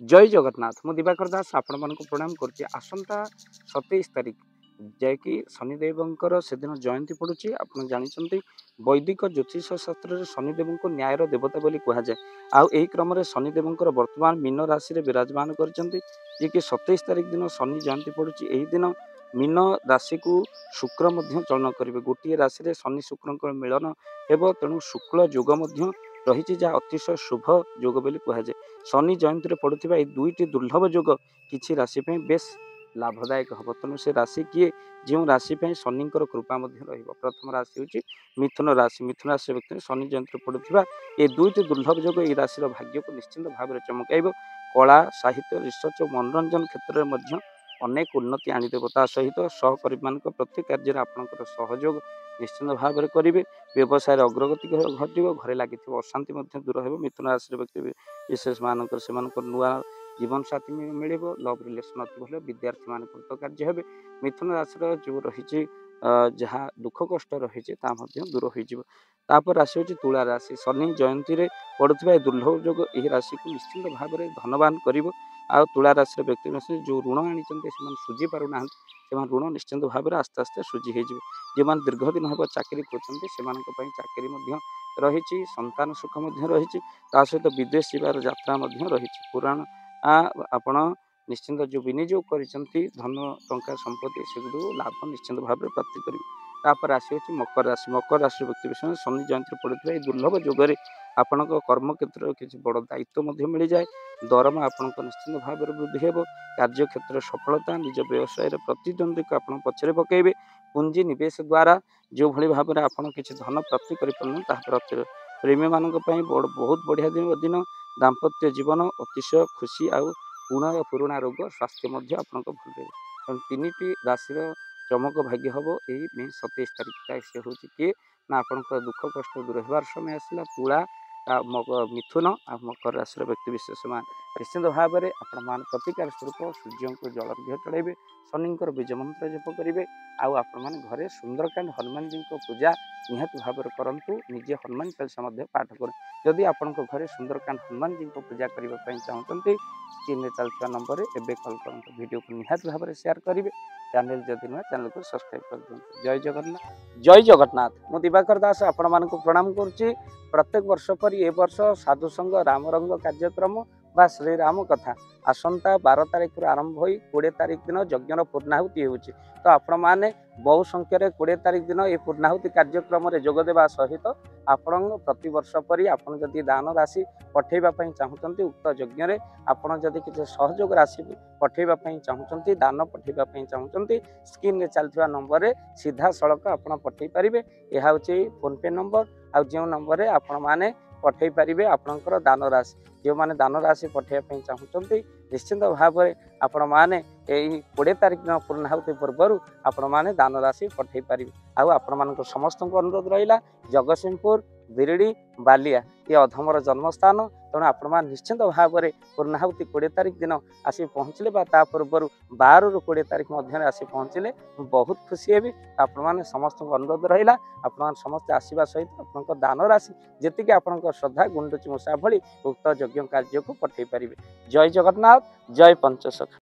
जय जगन्नाथ मु दिवाकर दास आपण मन प्रणाम करछि। आसंता 27 तारिख जैकि शनिदेव से दिन जयंती पड़ुछि। आपण जानिछंती वैदिक ज्योतिष शास्त्र शनिदेव को न्यायर देवता बोली कहा जाए। आउ एही क्रम में शनिदेव वर्तमान मीन राशि रे विराजमान करछंती जे कि 27 तारिख दिन शनि जयंती पड़ुछि। एही दिन मीन राशि को शुक्र मध्य चलन करेंगे। गोटे राशि रे शनि शुक्र मिलन हेब, तेणु शुक्ल जोग मध्य रही जहाँ अतिशय शुभ जोग बोली कहा जाए। शनि जयंती पड़ुଥିବା ए दुईटी दुर्लभ जोग किसी राशि बेस लाभदायक हम। तेणु से राशि किए जो राशि शनि कृपा प्रथम राशि हूँ मिथुन राशि। मिथुन राशि व्यक्ति शनि जयंती पड़ुଥିବା ए दुईटी दुर्लभ जोग ये राशि भाग्य को निश्चिंत भाव में चमकाइब। कला साहित्य रिसर्च और मनोरंजन क्षेत्र में अनेक उन्नति आनीदेव। ता सहित सहकर्मी मान प्रति कार्य आपंकर सहयोग निश्चिंत भाव में करेंगे। व्यवसाय अग्रगति घटो, घरे लगी अशांति दूर हो। मिथुन राशि व्यक्ति विशेष मानक नुआ जीवन साथी मिल लव रिलेसन अति भल। विद्यार्थी मान कृत कार्य हे। मिथुन राशि जो रही जहाँ दुख कष्ट रही दूर हो। राशि हूँ तुला राशि। शनि जयंती पड़ुवा दुर्लभ जोग यह राशि को निश्चिंत भाव में धनवान कर। तुला राशि व्यक्ति जो ऋण आनी सुझी पारना से ऋण निश्चिंत भाव में आस्ते आस्ते सुझी हो। जो दीर्घ दिन हम चाकरी कर चाकरी रही संतान सुख रही सहित विदेश जीवार यात्रा रही। पुराण आपण निश्चिंत जो विनियोग कर धन टंका संपत्ति से लाभ निश्चिंत भाव में प्राप्ति करेंगे। राशि हूँ मकर राशि। मकर राशि व्यक्ति विषय शनि जयंती पड़ुवा दुर्लभ जोगरे आपण कर्म क्षेत्र में किसी बड़ दायित्व मिल जाए। दरमा आपण निश्चिंत भाव में वृद्धि हो। कार्य क्षेत्र सफलता निज व्यवसाय प्रतिद्वंदी को आप पछरे पकेबे। पूंजी निवेश द्वारा जो भली भाव में आपन किसी धन प्राप्ति कर प्रेमी मान बहुत बढ़िया दिन। दाम्पत्य जीवन अतिशय खुशी आउ पुराणा रोग स्वास्थ्य भल रहे। तीन राशि चमक भाग्य हम यही मे 27 तारिख से हूँ किए ना आपण दुख कष्ट दूर होवार समय आसला। तुला मिथुन आ मकर राशि व्यक्ति विशेष मान निश्चिंत भाव में आपण प्रतिकार स्वरूप सूर्य को जल चढ़े। शनि बीज मंत्र जप करेंगे। आपण घरे सुंदरकांड हनुमान जी को पूजा निहत भाव में करूँ। निजे हनुमान चालीसा पाठ करें। जदि आपण घरे सुंदरकांड हनुमान जी को पूजा करने चाहते स्क्रीन में चलता नंबर एवं कॉल करूँ। वीडियो को निहत भाव में शेयर करेंगे। चैनल जदि नुआ चैनल को सब्सक्राइब कर दिखाँ। जय जगन्नाथ जय जगन्नाथ मु दिवाकर दास आपण मानक प्रणाम करुच्ची। प्रत्येक वर्ष पर ए वर्ष साधु संघ राम रंग कार्यक्रम बा श्रीराम कथा आसंता 12 तारिख आरंभ हो 20 तारिख दिन यज्ञर पूर्णाहुति होउची। तो आपण माने बहु संख्यार 20 तारिख दिन ये पूर्णाहुति कार्यक्रम में जोगदेवा सहित आपण प्रति वर्ष पर आपण जदि दान राशि पठेबा पई चाहूचंती उक्त यज्ञ रे आपण जदि किसी सहयोग राशि पठेबा पई चाहूचंती दान पठेबा पई चाहूचंती स्क्रीन रे चलथिबा नंबर रे सीधा सड़क आपण पठेई परिबे। एहा होची फोन पे नंबर आ जो नंबर रे आपण माने पठेई परिबे आपणकर दान राशि। जो माने दान राशि पठेबा पई चाहूचंती निश्चिंत भाव में आपण माने 20 तारिख दिन पूर्णाहुति पूर्व आपण माने दान राशि पठेई पारिबे। आउ आपण मानक समस्त अनुरोध रहिला जगतसिंहपुर बिरडी बालिया ये अधमर जन्मस्थान। तेणु आपण मान निश्चिंत भाव में पूर्णाहुति 20 तारिख दिन आसी पहुँचले पूर्व 12 ରୁ 20 तारिख मध्य आसी पहुँचले बहुत खुशी हेबी। आपण माने समस्त अनुरोध रहिला आपण समस्त आसीबा सहित आपण दान राशि जेतिके आपण श्रद्धा गुंडुची मूषा भली उक्त यज्ञ कार्य को पठेई पारिबे। जय जगन्नाथ जय पंचसखा।